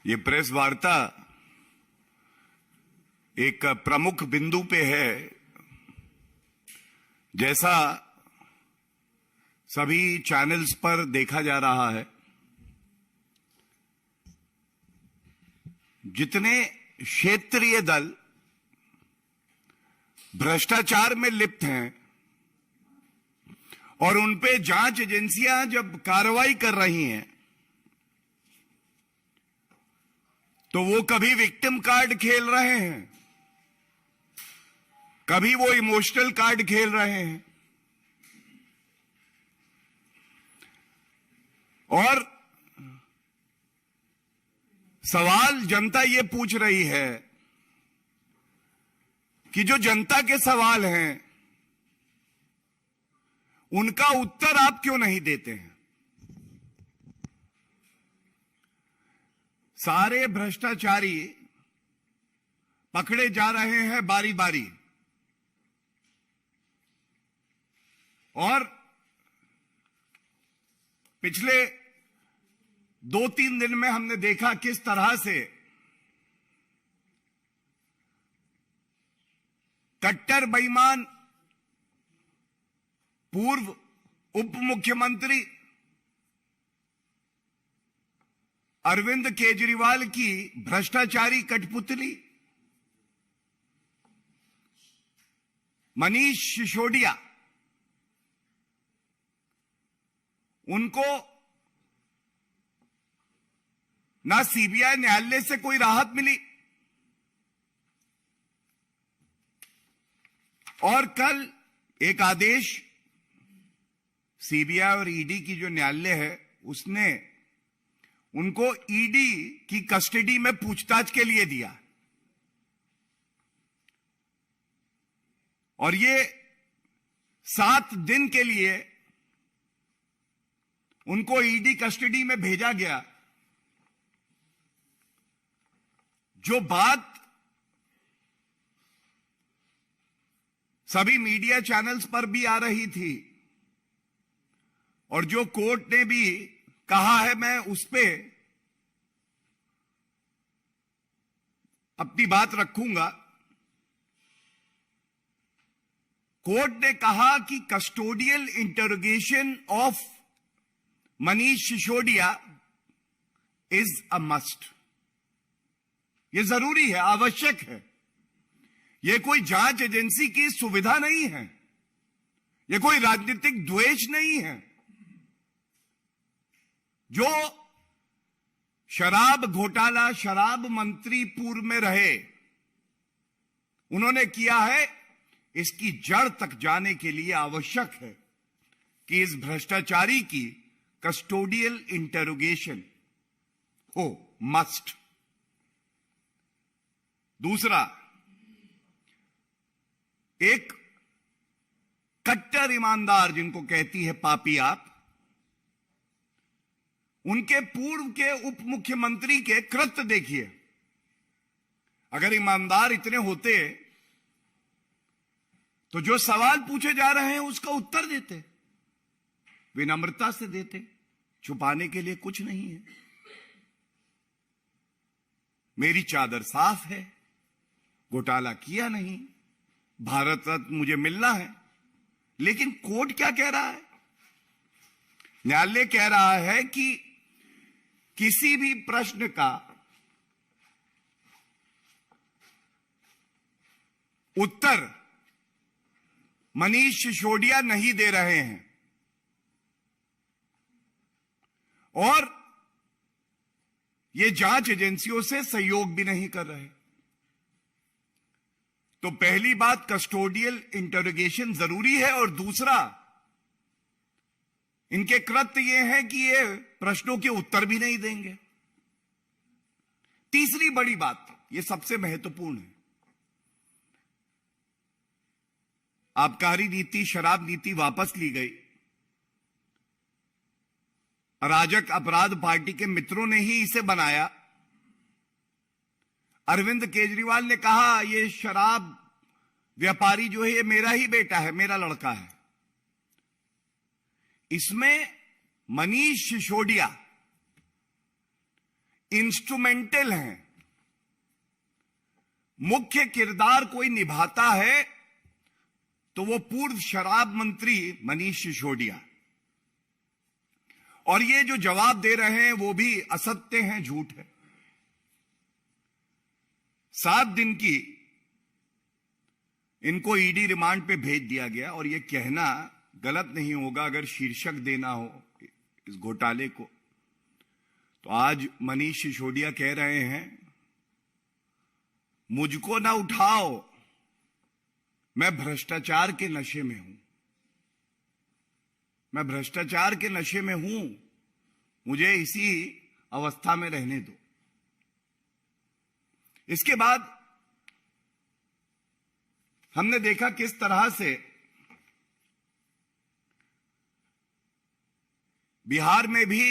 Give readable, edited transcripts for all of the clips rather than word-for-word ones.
ये प्रेस वार्ता एक प्रमुख बिंदु पे है। जैसा सभी चैनल्स पर देखा जा रहा है, जितने क्षेत्रीय दल भ्रष्टाचार में लिप्त हैं और उन पे जांच एजेंसियां जब कार्रवाई कर रही हैं, तो वो कभी विक्टिम कार्ड खेल रहे हैं, कभी वो इमोशनल कार्ड खेल रहे हैं। और सवाल जनता ये पूछ रही है कि जो जनता के सवाल हैं उनका उत्तर आप क्यों नहीं देते हैं। सारे भ्रष्टाचारी पकड़े जा रहे हैं बारी बारी, और पिछले 2-3 दिन में हमने देखा किस तरह से कट्टर बेईमान पूर्व उप मुख्यमंत्री अरविंद केजरीवाल की भ्रष्टाचारी कठपुतली मनीष सिसोदिया, उनको ना सीबीआई न्यायालय से कोई राहत मिली, और कल एक आदेश सीबीआई और ईडी की जो न्यायालय है उसने उनको ईडी की कस्टडी में पूछताछ के लिए दिया। और ये 7 दिन के लिए उनको ईडी कस्टडी में भेजा गया। जो बात सभी मीडिया चैनल्स पर भी आ रही थी और जो कोर्ट ने भी कहा है, मैं उस पे अपनी बात रखूंगा। कोर्ट ने कहा कि custodial interrogation of Manish Sisodia is a must. यह जरूरी है, आवश्यक है। यह कोई जांच एजेंसी की सुविधा नहीं है, यह कोई राजनीतिक द्वेष नहीं है। जो शराब घोटाला शराब मंत्री पूर्व में रहे, उन्होंने किया है, इसकी जड़ तक जाने के लिए आवश्यक है कि इस भ्रष्टाचारी की कस्टोडियल इंटरोगेशन हो, मस्ट। दूसरा, एक कट्टर ईमानदार जिनको कहती है पापी आप, उनके पूर्व के उप मुख्यमंत्री के कृत्य देखिए। अगर ईमानदार इतने होते तो जो सवाल पूछे जा रहे हैं उसका उत्तर देते, विनम्रता से देते। छुपाने के लिए कुछ नहीं है। मेरी चादर साफ है, घोटाला किया नहीं, भारत रत्न मुझे मिलना है। लेकिन कोर्ट क्या कह रहा है? न्यायालय कह रहा है कि किसी भी प्रश्न का उत्तर मनीष सिसोदिया नहीं दे रहे हैं और ये जांच एजेंसियों से सहयोग भी नहीं कर रहे। तो पहली बात, कस्टोडियल इंटरोगेशन जरूरी है, और दूसरा, इनके कृत्य ये है कि ये प्रश्नों के उत्तर भी नहीं देंगे। तीसरी बड़ी बात, ये सबसे महत्वपूर्ण है, आबकारी नीति, शराब नीति वापस ली गई। अराजक अपराध पार्टी के मित्रों ने ही इसे बनाया। अरविंद केजरीवाल ने कहा ये शराब व्यापारी जो है ये मेरा ही बेटा है, मेरा लड़का है। इसमें मनीष सिसोदिया इंस्ट्रूमेंटल हैं। मुख्य किरदार कोई निभाता है तो वो पूर्व शराब मंत्री मनीष सिसोदिया, और ये जो जवाब दे रहे हैं वो भी असत्य हैं, झूठ है। 7 दिन की इनको ईडी रिमांड पे भेज दिया गया, और ये कहना गलत नहीं होगा अगर शीर्षक देना हो इस घोटाले को, तो आज मनीष सिसोदिया कह रहे हैं मुझको ना उठाओ, मैं भ्रष्टाचार के नशे में हूं, मैं भ्रष्टाचार के नशे में हूं, मुझे इसी अवस्था में रहने दो। इसके बाद हमने देखा किस तरह से बिहार में भी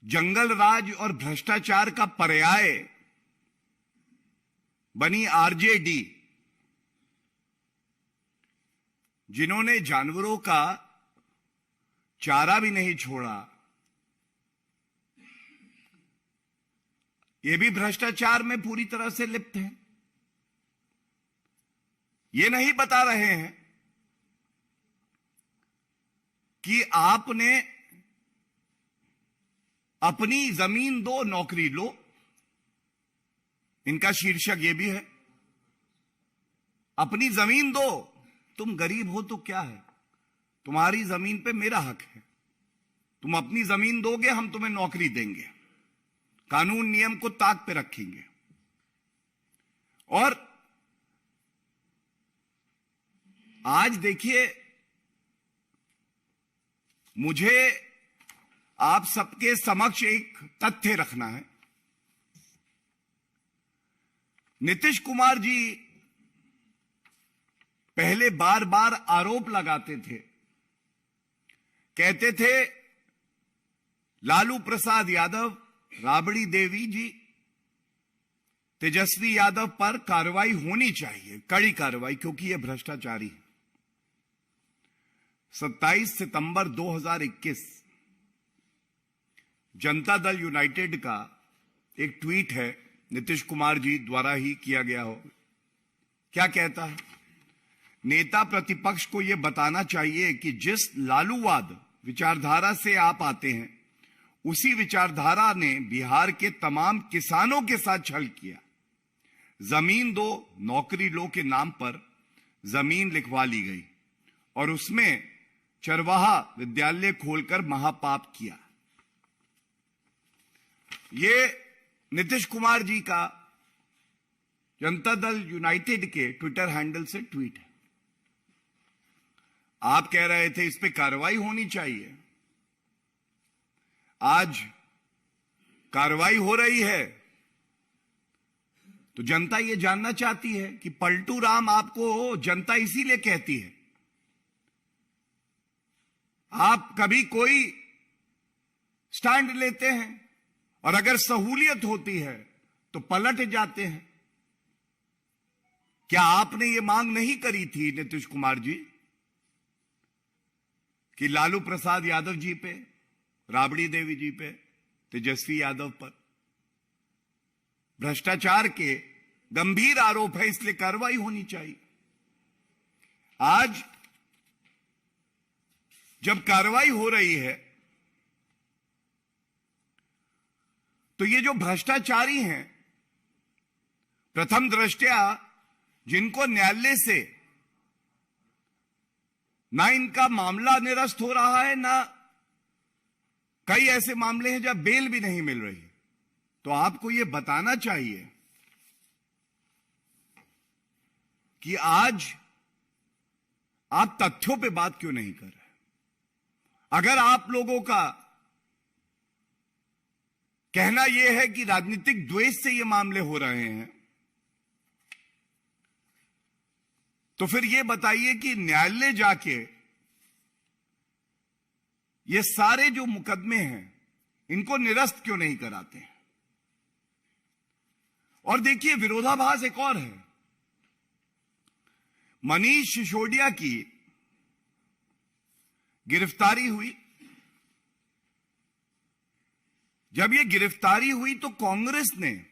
जंगल राज और भ्रष्टाचार का पर्याय बनी आरजेडी, जिन्होंने जानवरों का चारा भी नहीं छोड़ा। ये भी भ्रष्टाचार में पूरी तरह से लिप्त हैं। ये नहीं बता रहे हैं कि आपने अपनी जमीन दो, नौकरी लो। इनका शीर्षक ये भी है, अपनी जमीन दो, तुम गरीब हो तो क्या है, तुम्हारी जमीन पे मेरा हक है, तुम अपनी जमीन दोगे, हम तुम्हें नौकरी देंगे, कानून नियम को ताक पे रखेंगे। और आज देखिए, मुझे आप सबके समक्ष एक तथ्य रखना है। नीतीश कुमार जी पहले बार बार आरोप लगाते थे, कहते थे लालू प्रसाद यादव, राबड़ी देवी जी, तेजस्वी यादव पर कार्रवाई होनी चाहिए, कड़ी कार्रवाई, क्योंकि यह भ्रष्टाचारी है। 27 सितंबर 2021 जनता दल यूनाइटेड का एक ट्वीट है, नीतीश कुमार जी द्वारा ही किया गया हो। क्या कहता है? नेता प्रतिपक्ष को यह बताना चाहिए कि जिस लालूवाद विचारधारा से आप आते हैं, उसी विचारधारा ने बिहार के तमाम किसानों के साथ छल किया। जमीन दो, नौकरी लो के नाम पर जमीन लिखवा ली गई और उसमें चरवाहा विद्यालय खोलकर महापाप किया। ये नीतीश कुमार जी का जनता दल यूनाइटेड के ट्विटर हैंडल से ट्वीट है। आप कह रहे थे इस पे कार्रवाई होनी चाहिए, आज कार्रवाई हो रही है, तो जनता ये जानना चाहती है कि पलटू राम आपको जनता इसीलिए कहती है। आप कभी कोई स्टैंड लेते हैं और अगर सहूलियत होती है तो पलट जाते हैं। क्या आपने ये मांग नहीं करी थी नीतीश कुमार जी कि लालू प्रसाद यादव जी पे, राबड़ी देवी जी पे, तेजस्वी यादव पर भ्रष्टाचार के गंभीर आरोप है, इसलिए कार्रवाई होनी चाहिए। आज जब कार्रवाई हो रही है तो ये जो भ्रष्टाचारी हैं, प्रथम दृष्टया जिनको न्यायालय से ना इनका मामला निरस्त हो रहा है, ना कई ऐसे मामले हैं जब बेल भी नहीं मिल रही, तो आपको यह बताना चाहिए कि आज आप तथ्यों पे बात क्यों नहीं कर रहे। अगर आप लोगों का कहना यह है कि राजनीतिक द्वेष से ये मामले हो रहे हैं, तो फिर यह बताइए कि न्यायालय जाके ये सारे जो मुकदमे हैं इनको निरस्त क्यों नहीं कराते हैं। और देखिए, विरोधाभास एक और है। मनीष सिसोदिया की गिरफ्तारी हुई, जब ये गिरफ्तारी हुई तो कांग्रेस ने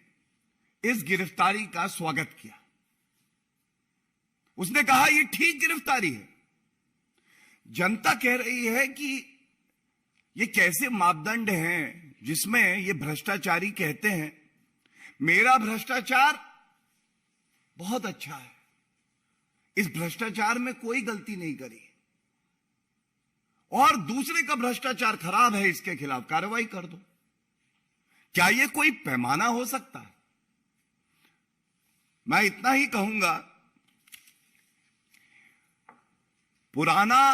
इस गिरफ्तारी का स्वागत किया। उसने कहा ये ठीक गिरफ्तारी है। जनता कह रही है कि ये कैसे मापदंड हैं जिसमें ये भ्रष्टाचारी कहते हैं मेरा भ्रष्टाचार बहुत अच्छा है, इस भ्रष्टाचार में कोई गलती नहीं करी, और दूसरे का भ्रष्टाचार खराब है, इसके खिलाफ कार्रवाई कर दो। क्या ये कोई पैमाना हो सकता है? मैं इतना ही कहूंगा, पुराना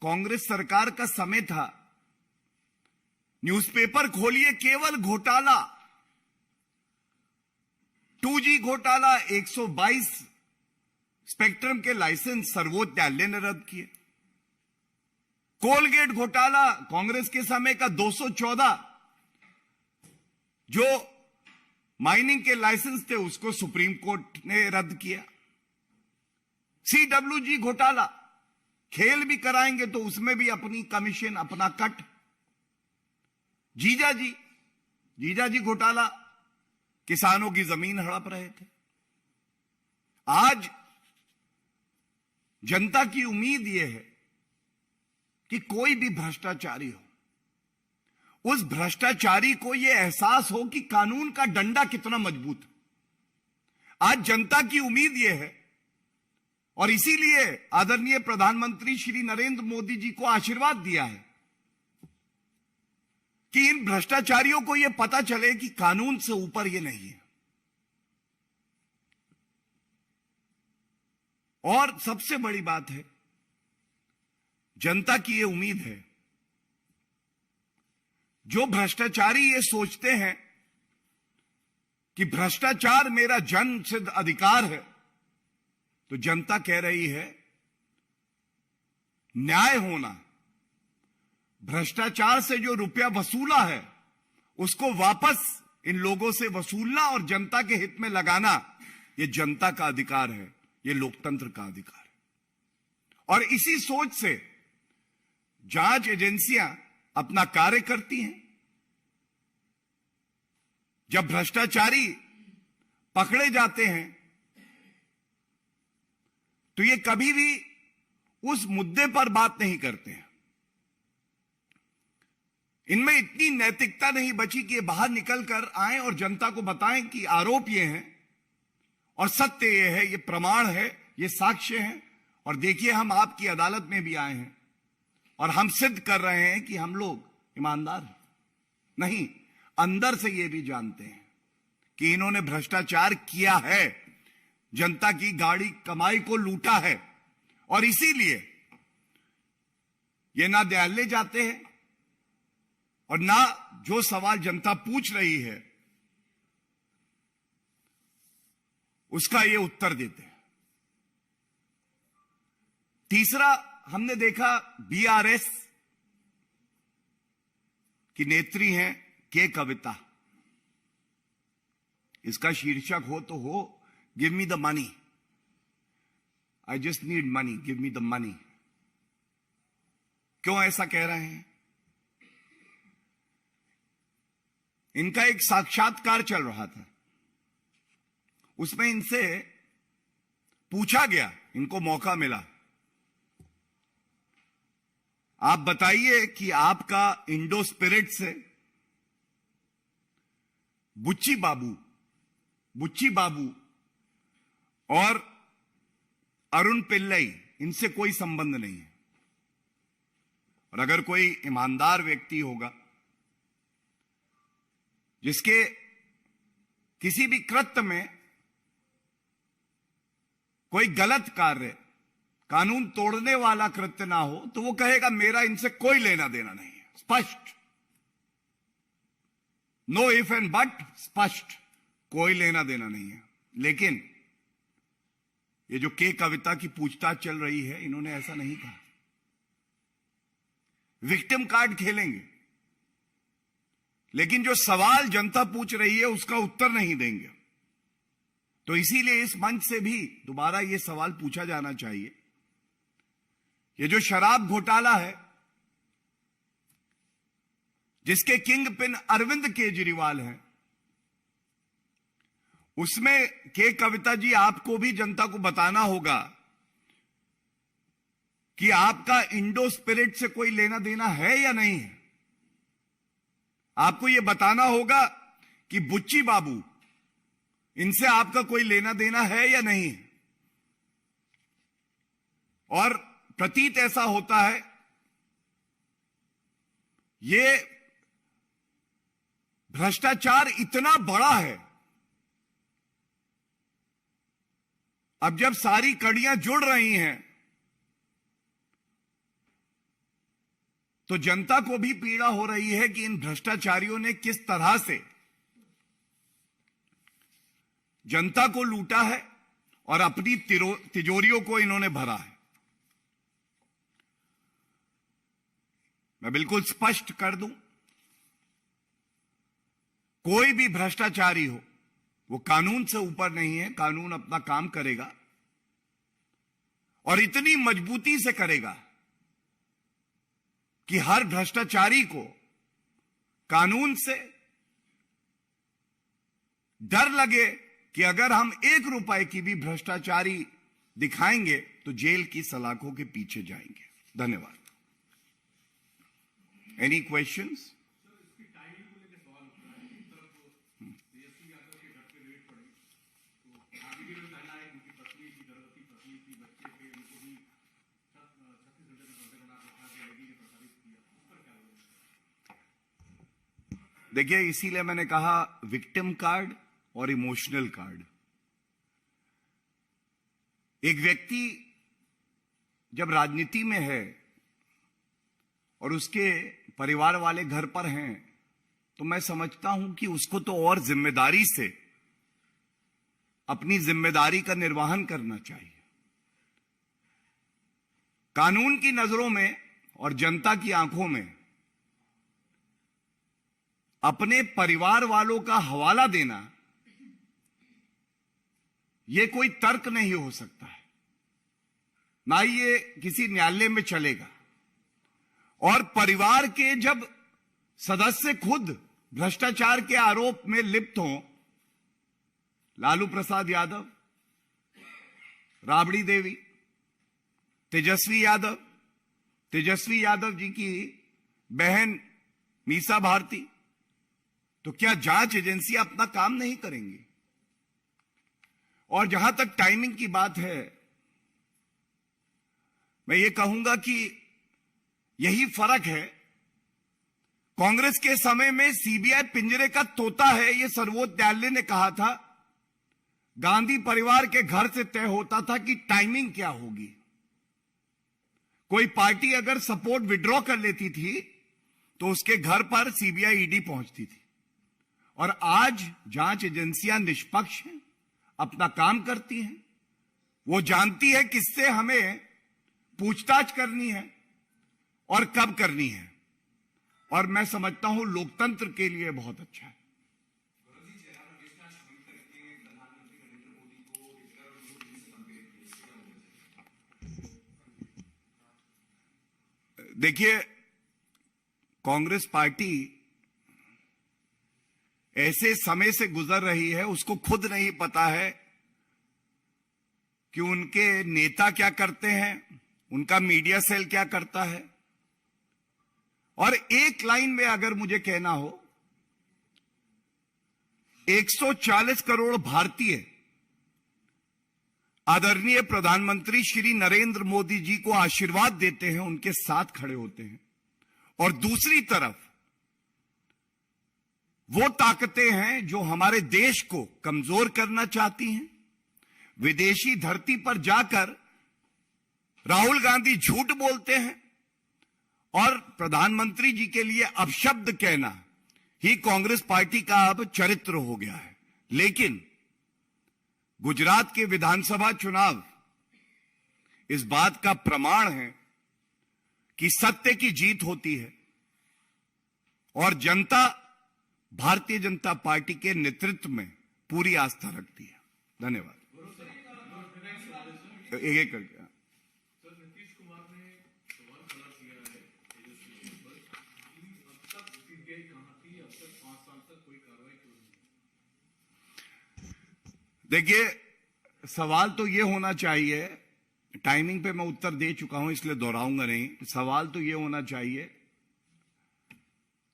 कांग्रेस सरकार का समय था, न्यूज़पेपर खोलिए केवल घोटाला, 2G घोटाला, 122 स्पेक्ट्रम के लाइसेंस सर्वोच्च न्यायालय ने रद्द किए। कोलगेट घोटाला, कांग्रेस के समय का 214 जो माइनिंग के लाइसेंस थे उसको सुप्रीम कोर्ट ने रद्द किया। CWG घोटाला, खेल भी कराएंगे तो उसमें भी अपनी कमीशन, अपना कट। जीजाजी घोटाला, किसानों की जमीन हड़प रहे थे। आज जनता की उम्मीद यह है कि कोई भी भ्रष्टाचारी हो, उस भ्रष्टाचारी को यह एहसास हो कि कानून का डंडा कितना मजबूत है। आज जनता की उम्मीद यह है, और इसीलिए आदरणीय प्रधानमंत्री श्री नरेंद्र मोदी जी को आशीर्वाद दिया है कि इन भ्रष्टाचारियों को यह पता चले कि कानून से ऊपर ये नहीं है। और सबसे बड़ी बात है, जनता की यह उम्मीद है, जो भ्रष्टाचारी ये सोचते हैं कि भ्रष्टाचार मेरा जन्म सिद्ध अधिकार है, तो जनता कह रही है न्याय होना, भ्रष्टाचार से जो रुपया वसूला है उसको वापस इन लोगों से वसूलना और जनता के हित में लगाना, यह जनता का अधिकार है, यह लोकतंत्र का अधिकार है। और इसी सोच से जांच एजेंसियां अपना कार्य करती हैं। जब भ्रष्टाचारी पकड़े जाते हैं तो ये कभी भी उस मुद्दे पर बात नहीं करते हैं। इनमें इतनी नैतिकता नहीं बची कि ये बाहर निकलकर आए और जनता को बताएं कि आरोप ये हैं और सत्य ये है, ये प्रमाण है, ये साक्ष्य हैं, और देखिए हम आपकी अदालत में भी आए हैं और हम सिद्ध कर रहे हैं कि हम लोग ईमानदार हैं। नहीं, अंदर से ये भी जानते हैं कि इन्होंने भ्रष्टाचार किया है, जनता की गाड़ी कमाई को लूटा है, और इसीलिए ये ना न्यायालय जाते हैं और ना जो सवाल जनता पूछ रही है उसका ये उत्तर देते हैं। तीसरा, हमने देखा BRS की नेत्री हैं के कविता। इसका शीर्षक हो तो हो give me the money, I just need money, give me the money. क्यों ऐसा कह रहे हैं? इनका एक साक्षात्कार चल रहा था, उसमें इनसे पूछा गया, इनको मौका मिला, आप बताइए कि आपका इंडो स्पिरिट से बुच्ची बाबू और अरुण पिल्लई, इनसे कोई संबंध नहीं है। और अगर कोई ईमानदार व्यक्ति होगा जिसके किसी भी कृत्य में कोई गलत कार्य, कानून तोड़ने वाला कृत्य ना हो, तो वो कहेगा मेरा इनसे कोई लेना देना नहीं है। स्पष्ट, नो इफ एंड बट, स्पष्ट, कोई लेना देना नहीं है। लेकिन ये जो के कविता की पूछताछ चल रही है, इन्होंने ऐसा नहीं कहा। विक्टिम कार्ड खेलेंगे, लेकिन जो सवाल जनता पूछ रही है उसका उत्तर नहीं देंगे। तो इसीलिए इस मंच से भी दोबारा यह सवाल पूछा जाना चाहिए, ये जो शराब घोटाला है, जिसके किंग पिन अरविंद केजरीवाल हैं, उसमें के कविता जी आपको भी जनता को बताना होगा कि आपका इंडो स्पिरिट से कोई लेना देना है या नहीं है। आपको यह बताना होगा कि बुच्ची बाबू, इनसे आपका कोई लेना देना है या नहीं है। और प्रतीत ऐसा होता है, ये भ्रष्टाचार इतना बड़ा है, अब जब सारी कड़ियां जुड़ रही हैं तो जनता को भी पीड़ा हो रही है कि इन भ्रष्टाचारियों ने किस तरह से जनता को लूटा है और अपनी तिजोरियों को इन्होंने भरा है। मैं बिल्कुल स्पष्ट कर दूं, कोई भी भ्रष्टाचारी हो वो कानून से ऊपर नहीं है। कानून अपना काम करेगा और इतनी मजबूती से करेगा कि हर भ्रष्टाचारी को कानून से डर लगे कि अगर हम 1 रुपए की भी भ्रष्टाचारी दिखाएंगे तो जेल की सलाखों के पीछे जाएंगे। धन्यवाद। Any questions? देखिए, इसीलिए मैंने कहा विक्टिम कार्ड और इमोशनल कार्ड। एक व्यक्ति जब राजनीति में है और उसके परिवार वाले घर पर हैं तो मैं समझता हूं कि उसको तो और जिम्मेदारी से अपनी जिम्मेदारी का निर्वहन करना चाहिए। कानून की नजरों में और जनता की आंखों में अपने परिवार वालों का हवाला देना यह कोई तर्क नहीं हो सकता है, ना ही ये किसी न्यायालय में चलेगा। और परिवार के जब सदस्य खुद भ्रष्टाचार के आरोप में लिप्त हों, लालू प्रसाद यादव, राबड़ी देवी, तेजस्वी यादव जी की बहन मीसा भारती, तो क्या जांच एजेंसी अपना काम नहीं करेंगी? और जहां तक टाइमिंग की बात है, मैं ये कहूंगा कि यही फर्क है। कांग्रेस के समय में सीबीआई पिंजरे का तोता है, यह सर्वोच्च न्यायालय ने कहा था। गांधी परिवार के घर से तय होता था कि टाइमिंग क्या होगी। कोई पार्टी अगर सपोर्ट विड्रॉ कर लेती थी तो उसके घर पर सीबीआई ईडी पहुंचती थी। और आज जांच एजेंसियां निष्पक्ष हैं, अपना काम करती हैं। वो जानती है किससे हमें पूछताछ करनी है और कब करनी है। और मैं समझता हूं लोकतंत्र के लिए बहुत अच्छा है। देखिए, कांग्रेस पार्टी ऐसे समय से गुजर रही है, उसको खुद नहीं पता है कि उनके नेता क्या करते हैं, उनका मीडिया सेल क्या करता है। और एक लाइन में अगर मुझे कहना हो, 140 करोड़ भारतीय आदरणीय प्रधानमंत्री श्री नरेंद्र मोदी जी को आशीर्वाद देते हैं, उनके साथ खड़े होते हैं। और दूसरी तरफ वो ताकतें हैं जो हमारे देश को कमजोर करना चाहती हैं। विदेशी धरती पर जाकर राहुल गांधी झूठ बोलते हैं और प्रधानमंत्री जी के लिए अपशब्द कहना ही कांग्रेस पार्टी का अब चरित्र हो गया है। लेकिन गुजरात के विधानसभा चुनाव इस बात का प्रमाण है कि सत्य की जीत होती है और जनता भारतीय जनता पार्टी के नेतृत्व में पूरी आस्था रखती है। धन्यवाद। एक एक करके। नीतीश कुमार ने सवाल खड़ा किया है तेजस्वी जी पर कि अब तक देखिए, सवाल तो ये होना चाहिए, टाइमिंग पे मैं उत्तर दे चुका हूं इसलिए दोहराऊंगा नहीं। सवाल तो ये होना चाहिए,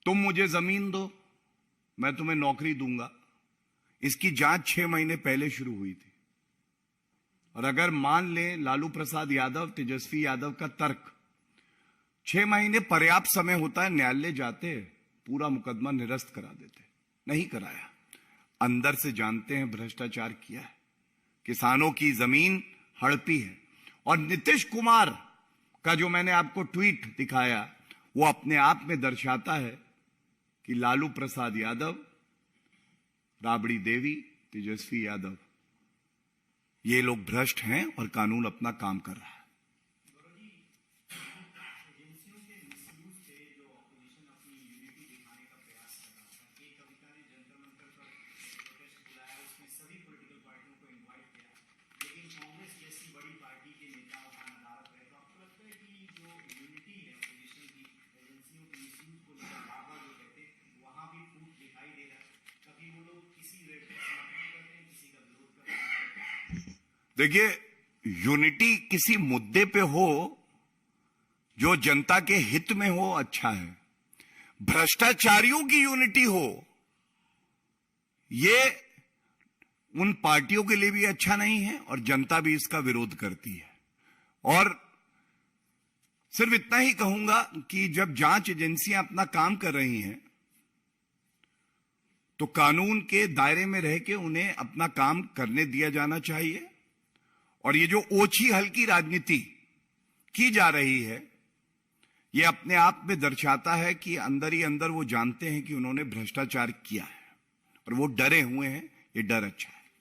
तुम मुझे जमीन दो, मैं तुम्हें नौकरी दूंगा। इसकी जांच 6 महीने पहले शुरू हुई थी। और अगर मान लें लालू प्रसाद यादव, तेजस्वी यादव का तर्क, 6 महीने पर्याप्त समय होता है, न्यायालय जाते पूरा मुकदमा निरस्त करा देते, नहीं कराया। अंदर से जानते हैं भ्रष्टाचार किया है, किसानों की जमीन हड़पी है। और नीतीश कुमार का जो मैंने आपको ट्वीट दिखाया, वो अपने आप में दर्शाता है कि लालू प्रसाद यादव, राबड़ी देवी, तेजस्वी यादव, ये लोग भ्रष्ट हैं और कानून अपना काम कर रहा है। देखिए, यूनिटी किसी मुद्दे पे हो जो जनता के हित में हो, अच्छा है। भ्रष्टाचारियों की यूनिटी हो, ये उन पार्टियों के लिए भी अच्छा नहीं है और जनता भी इसका विरोध करती है। और सिर्फ इतना ही कहूंगा कि जब जांच एजेंसियां अपना काम कर रही हैं तो कानून के दायरे में रह के उन्हें अपना काम करने दिया जाना चाहिए। और ये जो ओछी हल्की राजनीति की जा रही है, ये अपने आप में दर्शाता है कि अंदर ही अंदर वो जानते हैं कि उन्होंने भ्रष्टाचार किया है और वो डरे हुए हैं। ये डर अच्छा है।